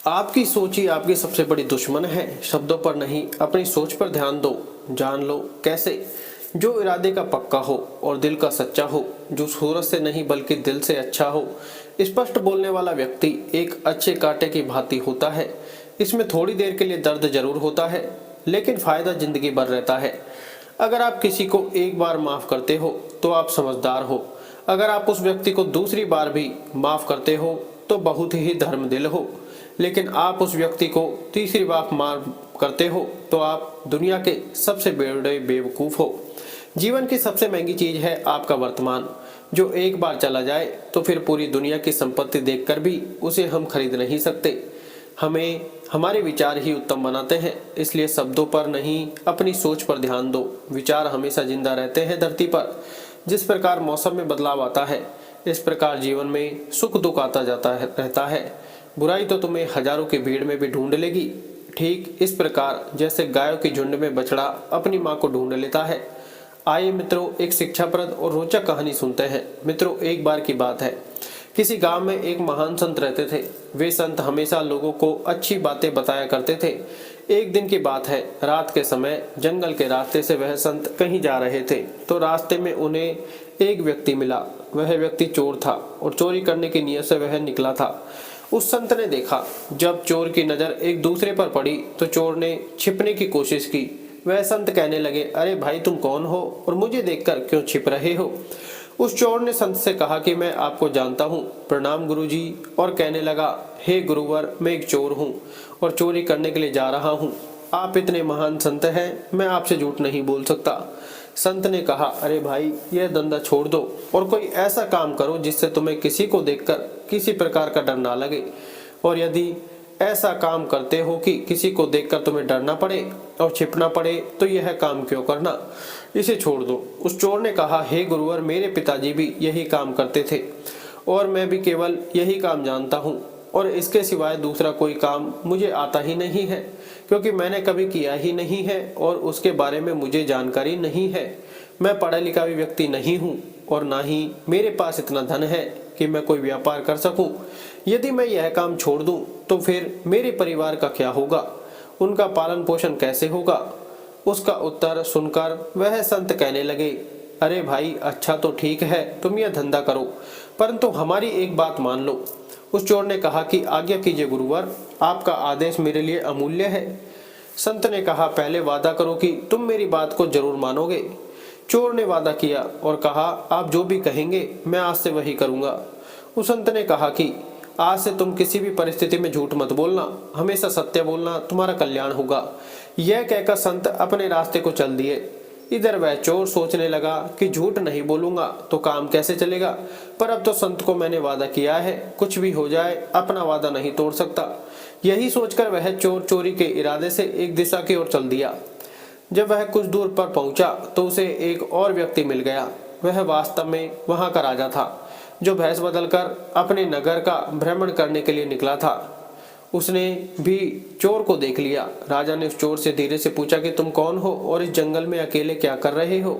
आपकी सोच ही आपकी सबसे बड़ी दुश्मन है। शब्दों पर नहीं, अपनी सोच पर ध्यान दो। जान लो कैसे। जो इरादे का पक्का हो और दिल का सच्चा हो, जो सूरत से नहीं बल्कि दिल से अच्छा हो। स्पष्ट बोलने वाला व्यक्ति एक अच्छे कांटे की भांति होता है। इसमें थोड़ी देर के लिए दर्द जरूर होता है, लेकिन फायदा जिंदगी भर रहता है। अगर आप किसी को एक बार माफ करते हो तो आप समझदार हो। अगर आप उस व्यक्ति को दूसरी बार भी माफ करते हो तो बहुत ही धर्मदिल हो। लेकिन आप उस व्यक्ति को तीसरी बार माफ करते हो तो आप दुनिया के सबसे बड़े बेवकूफ हो। जीवन की सबसे महंगी चीज है आपका वर्तमान, जो एक बार चला जाए तो फिर पूरी दुनिया की संपत्ति देखकर भी उसे हम खरीद नहीं सकते। हमें हमारे विचार ही उत्तम बनाते हैं, इसलिए शब्दों पर नहीं, अपनी सोच पर ध्यान दो। विचार हमेशा जिंदा रहते हैं धरती पर। जिस प्रकार मौसम में बदलाव आता है, इस प्रकार जीवन में सुख दुख आता जाता है रहता है। बुराई तो तुम्हें हजारों की भीड़ में भी ढूंढ लेगी, ठीक इस प्रकार जैसे गायों की झुंड में बछड़ा अपनी माँ को ढूंढ लेता है। आइए मित्रों, एक शिक्षाप्रद और रोचक कहानी सुनते हैं। मित्रों, एक बार की बात है, किसी गांव में एक महान संत रहते थे। वे संत हमेशा लोगों को अच्छी बातें बताया करते थे। एक दिन की बात है, रात के समय जंगल के रास्ते से वह संत कहीं जा रहे थे तो रास्ते में उन्हें एक व्यक्ति मिला। वह व्यक्ति चोर था और चोरी करने की नीयत से वह निकला था। उस संत ने देखा, जब चोर की नजर एक दूसरे पर पड़ी तो चोर ने छिपने की कोशिश की। वह संत कहने लगे, अरे भाई, तुम कौन हो और मुझे देखकर क्यों छिप रहे हो? उस चोर ने संत से कहा कि मैं आपको जानता हूँ, प्रणाम गुरुजी। और कहने लगा, हे गुरुवर, मैं एक चोर हूँ और चोरी करने के लिए जा रहा हूँ। आप इतने महान संत हैं, मैं आपसे झूठ नहीं बोल सकता। संत ने कहा, अरे भाई, यह धंधा छोड़ दो और कोई ऐसा काम करो जिससे तुम्हें किसी को देखकर किसी प्रकार का डर ना लगे। और यदि ऐसा काम करते हो कि किसी को देखकर तुम्हें डरना पड़े और छिपना पड़े तो यह काम क्यों करना, इसे छोड़ दो। उस चोर ने कहा, हे गुरुवर, मेरे पिताजी भी यही काम करते थे और मैं भी केवल यही काम जानता हूँ और इसके सिवाय दूसरा कोई काम मुझे आता ही नहीं है, क्योंकि मैंने कभी किया ही नहीं है और उसके बारे में मुझे जानकारी नहीं है। मैं पढ़ा लिखा भी व्यक्ति नहीं हूँ और ना ही मेरे पास इतना धन है कि मैं कोई व्यापार कर सकूं। यदि मैं यह काम छोड़ दूं तो फिर मेरे परिवार का क्या होगा, उनका पालन पोषण कैसे होगा? उसका उत्तर सुनकर वह संत कहने लगे, अरे भाई, अच्छा तो ठीक है, तुम यह धंधा करो, परंतु हमारी एक बात मान लो। उस चोर ने कहा कि आज्ञा कीजिए गुरुवर, आपका आदेश मेरे लिए अमूल्य है। संत ने कहा, पहले वादा करो कि तुम मेरी बात को जरूर मानोगे। चोर ने वादा किया और कहा, आप जो भी कहेंगे मैं आज से वही करूंगा। उस संत ने कहा कि आज से तुम किसी भी परिस्थिति में झूठ मत बोलना, हमेशा सत्य बोलना, तुम्हारा कल्याण होगा। यह कहकर संत अपने रास्ते को चल दिए। इधर वह चोर सोचने लगा कि झूठ नहीं बोलूंगा तो काम कैसे चलेगा, पर अब तो संत को मैंने वादा किया है, कुछ भी हो जाए अपना वादा नहीं तोड़ सकता। यही सोचकर वह चोर चोरी के इरादे से एक दिशा की ओर चल दिया। जब वह कुछ दूर पर पहुंचा तो उसे एक और व्यक्ति मिल गया। वह वास्तव में वहां का राजा था, जो भैंस बदलकर अपने नगर का भ्रमण करने के लिए निकला था। उसने भी चोर को देख लिया। राजा ने उस चोर से धीरे से पूछा कि तुम कौन हो और इस जंगल में अकेले क्या कर रहे हो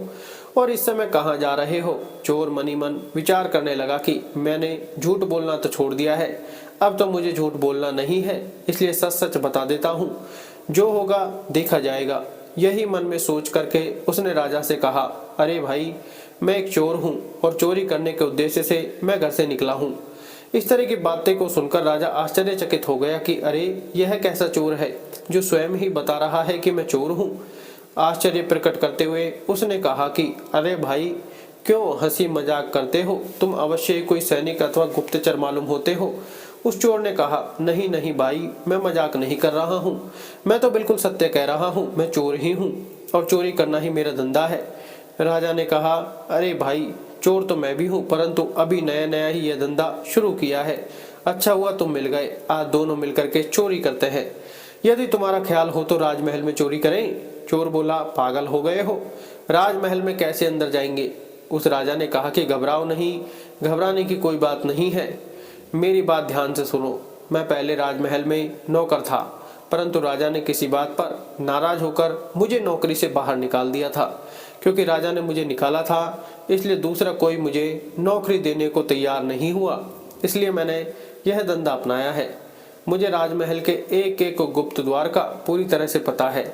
और इस समय कहाँ जा रहे हो? चोर मनी मन विचार करने लगा कि मैंने झूठ बोलना तो छोड़ दिया है, अब तो मुझे झूठ बोलना नहीं है, इसलिए सच सच बता देता हूँ, जो होगा देखा जाएगा। यही मन में सोच करके उसने राजा से कहा, अरे भाई, मैं एक चोर हूँ और चोरी करने के उद्देश्य से मैं घर से निकला हूँ। इस तरह की बातें को सुनकर राजा आश्चर्यचकित हो गया कि अरे, यह कैसा चोर है जो स्वयं ही बता रहा है कि मैं चोर हूँ। आश्चर्य प्रकट करते हुए उसने कहा कि अरे भाई, क्यों हंसी मजाक करते हो? तुम अवश्य कोई सैनिक अथवा गुप्तचर मालूम होते हो। उस चोर ने कहा, नहीं नहीं भाई, मैं मजाक नहीं कर रहा हूँ, मैं तो बिल्कुल सत्य कह रहा हूँ, मैं चोर ही हूँ और चोरी करना ही मेरा धंधा है। राजा ने कहा, अरे भाई, चोर तो मैं भी हूँ, परंतु अभी नया नया ही यह धंधा शुरू किया है। अच्छा हुआ तुम मिल गए, आज दोनों मिलकर के चोरी करते हैं। यदि तुम्हारा ख्याल हो तो राजमहल में चोरी करें। चोर बोला, पागल हो गए हो, राजमहल में कैसे अंदर जाएंगे? उस राजा ने कहा कि घबराओ नहीं, घबराने की कोई बात नहीं है। मेरी बात ध्यान से सुनो। मैं पहले राजमहल में नौकर था, परंतु राजा ने किसी बात पर नाराज होकर मुझे नौकरी से बाहर निकाल दिया था। क्योंकि राजा ने मुझे निकाला था, इसलिए दूसरा कोई मुझे नौकरी देने को तैयार नहीं हुआ, इसलिए मैंने यह धंधा अपनाया है। मुझे राजमहल के एक एक गुप्त द्वार का पूरी तरह से पता है।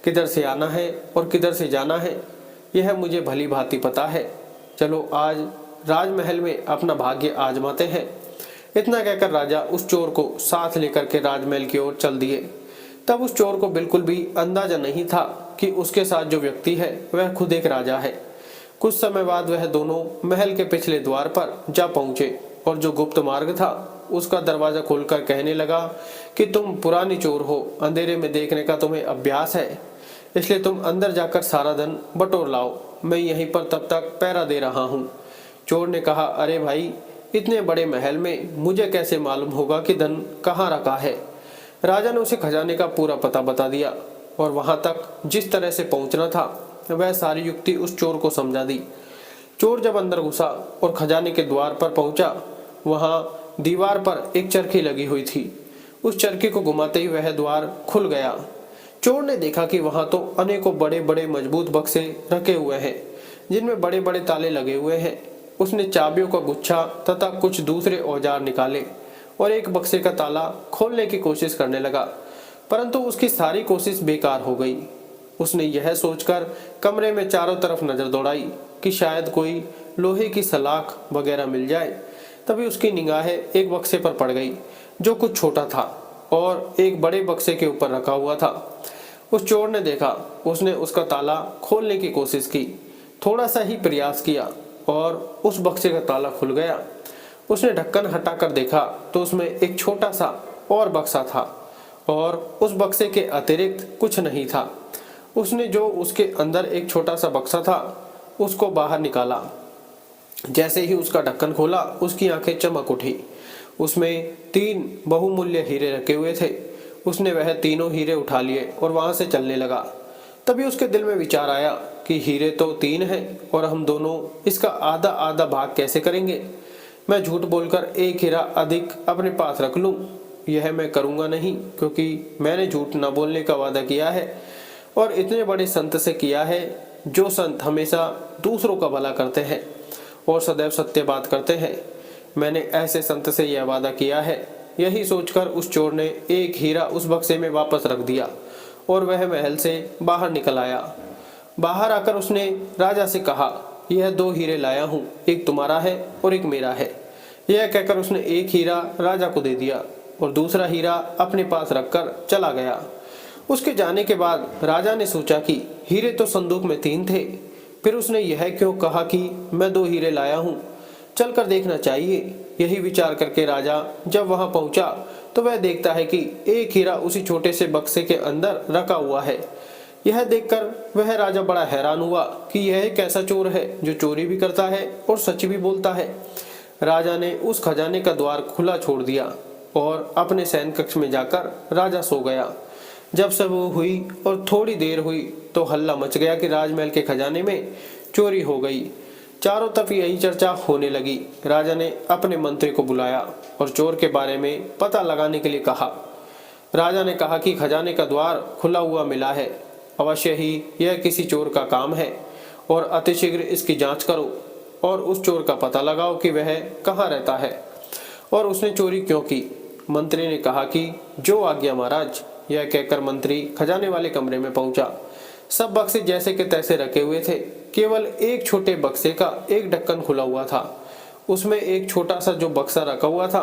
किधर से आना है और किधर से जाना है यह मुझे भली भांति पता है। चलो आज राजमहल में अपना भाग्य आजमाते हैं। इतना कहकर राजा उस चोर को साथ लेकर के राजमहल की ओर चल दिए। तब उस चोर को बिल्कुल भी अंदाजा नहीं था कि उसके साथ जो व्यक्ति है वह खुद एक राजा है। कुछ समय बाद वह दोनों महल के पिछले द्वार पर जा पहुंचे और जो गुप्त मार्ग था उसका दरवाजा खोलकर कहने लगा कि तुम पुरानी चोर हो, अंधेरे में देखने का तुम्हें अभ्यास है, इसलिए तुम अंदर जाकर सारा धन बटोर लाओ, मैं यहीं पर तब तक पहरा दे रहा हूँ। चोर ने कहा, अरे भाई, इतने बड़े महल में मुझे कैसे मालूम होगा कि धन कहाँ रखा है। राजा ने उसे खजाने का पूरा पता बता दिया और वहां तक जिस तरह से पहुंचना था वह सारी युक्ति उस चोर को समझा दी। चोर जब अंदर घुसा और खजाने के द्वार पर पहुंचा, वहां दीवार पर एक चरखी लगी हुई थी। उस चरखी को घुमाते ही वह द्वार खुल गया। चोर ने देखा कि वहां तो अनेकों बड़े बड़े मजबूत बक्से रखे हुए हैं जिनमें बड़े बड़े ताले लगे हुए हैं। उसने चाबियों का गुच्छा तथा कुछ दूसरे औजार निकाले और एक बक्से का ताला खोलने की कोशिश करने लगा, परंतु उसकी सारी कोशिश बेकार हो गई। उसने यह सोचकर कमरे में चारों तरफ नजर दौड़ाई कि शायद कोई लोहे की सलाख वगैरह मिल जाए। तभी उसकी निगाहें एक बक्से पर पड़ गई जो कुछ छोटा था और एक बड़े बक्से के ऊपर रखा हुआ था। उस चोर ने देखा, उसने उसका ताला खोलने की कोशिश की, थोड़ा सा ही प्रयास किया और उस बक्से का ताला खुल गया। उसने ढक्कन हटाकर देखा तो उसमें एक छोटा सा और बक्सा था और उस बक्से के अतिरिक्त कुछ नहीं था। उसने जो उसके अंदर एक छोटा सा बक्सा था उसको बाहर निकाला। जैसे ही उसका ढक्कन खोला उसकी आंखें चमक उठी। उसमें 3 बहुमूल्य हीरे रखे हुए थे। उसने वह तीनों हीरे उठा लिए और वहां से चलने लगा। तभी उसके दिल में विचार आया कि हीरे तो 3 हैं और हम दोनों इसका आधा आधा भाग कैसे करेंगे। मैं झूठ बोलकर एक हीरा अधिक अपने पास रख लूं। यह मैं करूंगा नहीं, क्योंकि मैंने झूठ न बोलने का वादा किया है और इतने बड़े संत से किया है जो संत हमेशा दूसरों का भला करते हैं और सदैव सत्य बात करते हैं। मैंने ऐसे संत से यह वादा किया है। यही सोचकर उस चोर ने एक हीरा उस बक्से में वापस रख दिया और वह महल से बाहर निकल आया। बाहर आकर उसने राजा से कहा, यह 2 हीरे लाया हूँ, एक तुम्हारा है और एक मेरा है। यह कहकर उसने एक हीरा राजा को दे दिया और दूसरा हीरा अपने पास रखकर चला गया। उसके जाने के बाद राजा ने सोचा कि हीरे तो संदूक में 3 थे, फिर उसने यह क्यों कहा कि मैं 2 हीरे लाया हूँ, चलकर देखना चाहिए। यही विचार करके राजा जब वहां पहुंचा तो वह देखता है कि एक हीरा उसी छोटे से बक्से के अंदर रखा हुआ है। यह देखकर वह राजा बड़ा हैरान हुआ कि यह एक ऐसा चोर है जो चोरी भी करता है और सच भी बोलता है। राजा ने उस खजाने का द्वार खुला छोड़ दिया और अपने शयन कक्ष में जाकर राजा सो गया। जब सब हुई और थोड़ी देर हुई तो हल्ला मच गया कि राजमहल के खजाने में चोरी हो गई। चारों तरफ यही चर्चा होने लगी। राजा ने अपने मंत्री को बुलाया और चोर के बारे में पता लगाने के लिए कहा। राजा ने कहा कि खजाने का द्वार खुला हुआ मिला है, अवश्य ही यह किसी चोर का काम है और अतिशीघ्र इसकी जांच करो और उस चोर का पता लगाओ कि वह कहाँ रहता है और उसने चोरी क्यों की। मंत्री ने कहा कि जो आज्ञा महाराज। यह कहकर मंत्री खजाने वाले कमरे में पहुंचा। सब बक्से जैसे के तैसे रखे हुए थे, केवल एक छोटे बक्से का एक ढक्कन खुला हुआ था। उसमें एक छोटा सा जो बक्सा रखा हुआ था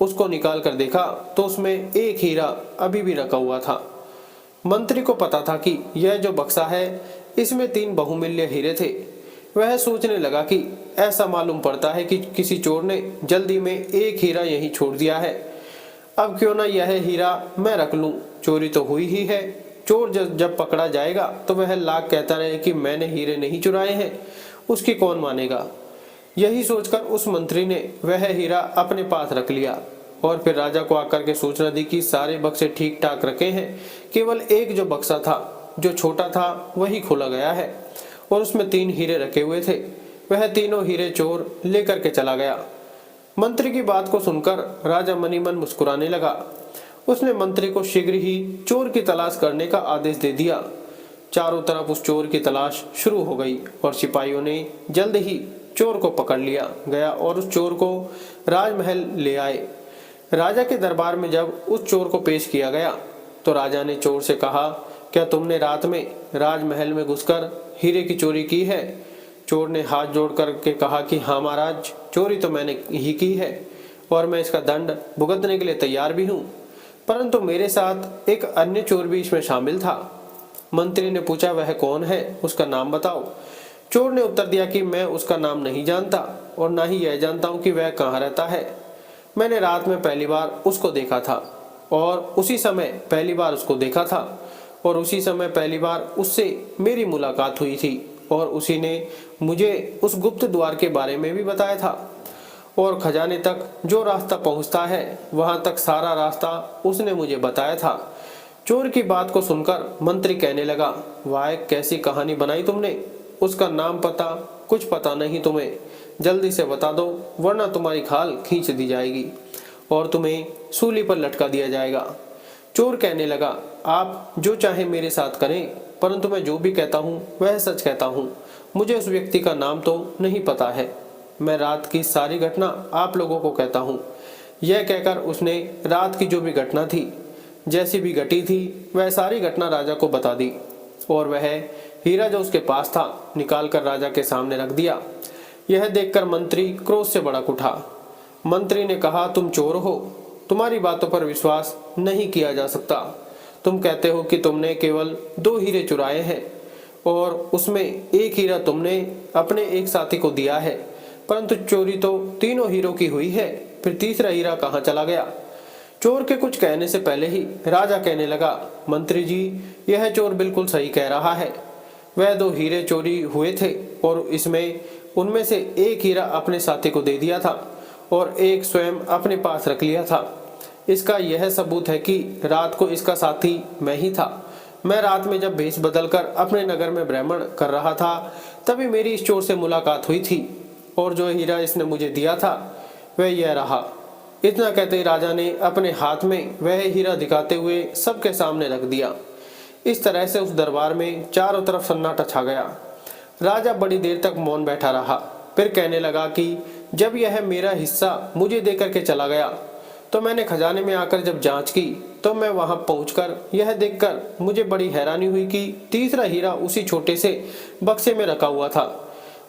उसको निकाल कर देखा तो उसमें एक हीरा अभी भी रखा हुआ था। मंत्री को पता था कि यह जो बक्सा है इसमें 3 बहुमूल्य हीरे थे। वह सोचने लगा कि ऐसा मालूम पड़ता है कि किसी चोर ने जल्दी में एक हीरा यहीं छोड़ दिया है। अब क्यों ना यह हीरा मैं रख लूं, चोरी तो हुई ही है। चोर जब पकड़ा जाएगा तो वह लाख कहता रहे कि मैंने हीरे नहीं चुराए हैं, उसकी कौन मानेगा। यही सोचकर उस मंत्री ने वह हीरा अपने पास रख लिया और फिर राजा को आकर के सूचना दी कि सारे बक्से ठीक ठाक रखे हैं, केवल एक जो बक्सा था जो छोटा था वही खोला गया है और उसमें 3 हीरे रखे हुए थे। वह तीनों हीरे चोर लेकर के चला गया। मंत्री की बात को सुनकर राजा मनी मन मुस्कुराने लगा। उसने मंत्री को शीघ्र ही चोर की तलाश करने का आदेश दे दिया। चारों तरफ उस चोर की तलाश शुरू हो गई और सिपाहियों ने जल्द ही चोर को पकड़ लिया गया और उस चोर को राजमहल ले आए। राजा के दरबार में जब उस चोर को पेश किया गया तो राजा ने चोर से कहा, क्या तुमने रात में राजमहल में घुसकर हीरे की चोरी की है? चोर ने हाथ जोड़ करके कहा कि हाँ महाराज, चोरी तो मैंने ही की है और मैं इसका दंड भुगतने के लिए तैयार भी हूँ, परंतु मेरे साथ एक अन्य चोर भी इसमें शामिल था। मंत्री ने पूछा, वह कौन है, उसका नाम बताओ। चोर ने उत्तर दिया कि मैं उसका नाम नहीं जानता और ना ही यह जानता हूँ कि वह कहाँ रहता है। मैंने रात में पहली बार उसको देखा था और उसी समय पहली बार उसको देखा था और उसी समय पहली बार उससे मेरी मुलाकात हुई थी और उसी ने मुझे उस गुप्त द्वार के बारे में भी बताया था और खजाने तक जो रास्ता पहुंचता है वहां तक सारा रास्ता उसने मुझे बताया था। चोर की बात को सुनकर मंत्री कहने लगा, वाह कैसी कहानी बनाई तुमने, उसका नाम पता कुछ पता नहीं तुम्हें, जल्दी से बता दो वरना तुम्हारी खाल खींच दी जाएगी और तुम्हें सूली पर लटका दिया जाएगा। चोर कहने लगा, आप जो चाहे मेरे साथ करें, परंतु मैं जो भी कहता हूँ वह सच कहता हूँ। मुझे उस व्यक्ति का नाम तो नहीं पता है। मैं रात की सारी घटना आप लोगों को कहता हूँ। यह कहकर उसने रात की जो भी घटना थी, जैसी भी घटी थी, वह सारी घटना राजा को बता दी और वह हीरा जो उसके पास था निकाल कर राजा के सामने रख दिया। यह देखकर मंत्री क्रोध से भड़क उठा। मंत्री ने कहा, तुम चोर हो, तुम्हारी बातों पर विश्वास नहीं किया जा सकता। तुम कहते हो कि तुमने केवल 2 हीरे चुराए हैं और उसमें एक हीरा तुमने अपने एक साथी को दिया है, परंतु चोरी तो तीनों हीरों की हुई है, फिर तीसरा हीरा कहाँ चला गया? चोर के कुछ कहने से पहले ही राजा कहने लगा, मंत्री जी, यह चोर बिल्कुल सही कह रहा है। वह 2 हीरे चोरी हुए थे और इसमें उनमें से एक हीरा अपने साथी को दे दिया था और एक स्वयं अपने पास रख लिया था। इसका यह सबूत है कि रात को इसका साथी मैं ही था। मैं रात में जब भेष बदलकर अपने नगर में भ्रमण कर रहा था तभी मेरी इस चोर से मुलाकात हुई थी और जो हीरा इसने मुझे दिया था वह यह रहा। इतना कहते ही राजा ने अपने हाथ में वह हीरा दिखाते हुए सबके सामने रख दिया। इस तरह से उस दरबार में चारों तरफ सन्नाटा छा गया। राजा बड़ी देर तक मौन बैठा रहा, फिर कहने लगा कि जब यह मेरा हिस्सा मुझे देकर के चला गया तो मैंने खजाने में आकर जब जांच की तो मैं वहां पहुंचकर यह देखकर मुझे बड़ी हैरानी हुई कि तीसरा हीरा उसी छोटे से बक्से में रखा हुआ था।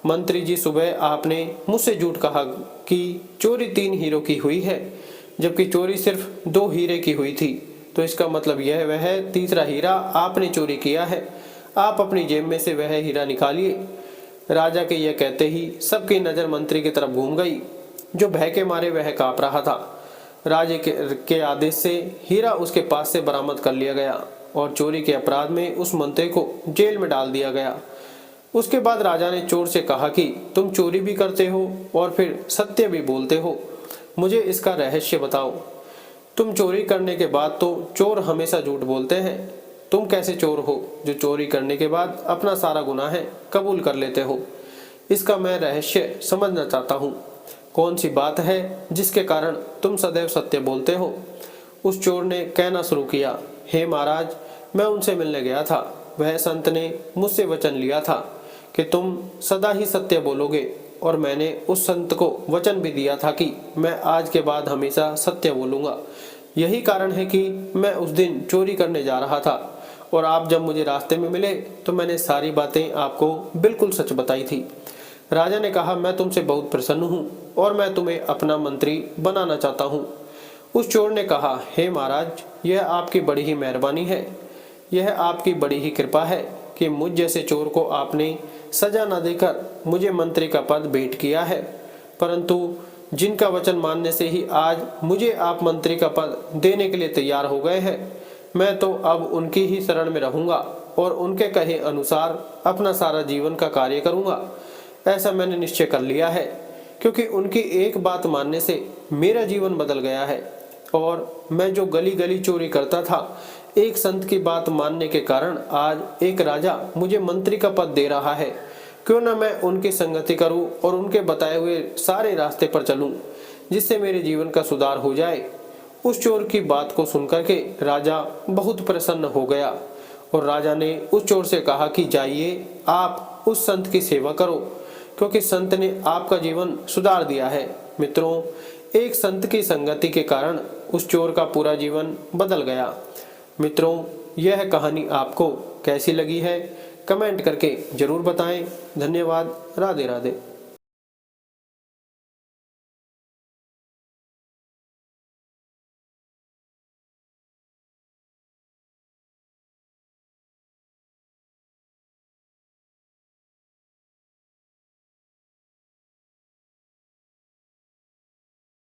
मंत्री जी, सुबह आपने मुझसे झूठ कहा कि चोरी 3 हीरों की हुई है, जबकि चोरी सिर्फ 2 हीरे की हुई थी, तो इसका मतलब यह वह तीसरा हीरा आपने चोरी किया है। आप अपनी जेब में से वह हीरा निकालिए। राजा के यह कहते ही सबकी नजर मंत्री की तरफ घूम गई, जो भय के मारे वह कांप रहा था। राजे के आदेश से हीरा उसके पास से बरामद कर लिया गया और चोरी के अपराध में उस मंत्री को जेल में डाल दिया गया। उसके बाद राजा ने चोर से कहा कि तुम चोरी भी करते हो और फिर सत्य भी बोलते हो, मुझे इसका रहस्य बताओ। तुम चोरी करने के बाद तो चोर हमेशा झूठ बोलते हैं, तुम कैसे चोर हो जो चोरी करने के बाद अपना सारा गुनाह है कबूल कर लेते हो? इसका मैं रहस्य समझना चाहता हूँ। कौन सी बात है जिसके कारण तुम सदैव सत्य बोलते हो? उस चोर ने कहना शुरू किया, हे महाराज, मैं उनसे मिलने गया था। वह संत ने मुझसे वचन लिया था कि तुम सदा ही सत्य बोलोगे और मैंने उस संत को वचन भी दिया था कि मैं आज के बाद हमेशा सत्य बोलूंगा। यही कारण है कि मैं उस दिन चोरी करने जा रहा था और आप जब मुझे रास्ते में मिले तो मैंने सारी बातें आपको बिल्कुल सच बताई थी। राजा ने कहा, मैं तुमसे बहुत प्रसन्न हूँ और मैं तुम्हें अपना मंत्री बनाना चाहता हूँ। उस चोर ने कहा, हे महाराज, यह आपकी बड़ी ही मेहरबानी है, यह आपकी बड़ी ही कृपा है कि मुझ जैसे चोर को आपने सजा न देकर मुझे मंत्री का पद भेंट किया है, परंतु जिनका वचन मानने से ही आज मुझे आप मंत्री का पद देने के लिए तैयार हो गए हैं, मैं तो अब उनकी ही शरण में रहूंगा और उनके कहे अनुसार अपना सारा जीवन का कार्य करूंगा। ऐसा मैंने निश्चय कर लिया है, क्योंकि उनकी एक बात मानने से मेरा जीवन बदल गया है और मैं जो गली गली चोरी करता था, एक संत की बात मानने के कारण आज एक राजा मुझे मंत्री का पद दे रहा है। क्यों न मैं उनकी संगति करूं और उनके बताए हुए सारे रास्ते पर चलूं, जिससे मेरे जीवन का सुधार हो जाए। उस चोर की बात को सुनकर के राजा बहुत प्रसन्न हो गया और राजा ने उस चोर से कहा कि जाइए, आप उस संत की सेवा करो, क्योंकि संत ने आपका जीवन सुधार दिया है। मित्रों, एक संत की संगति के कारण उस चोर का पूरा जीवन बदल गया। मित्रों, यह कहानी आपको कैसी लगी है कमेंट करके जरूर बताएं। धन्यवाद। राधे राधे।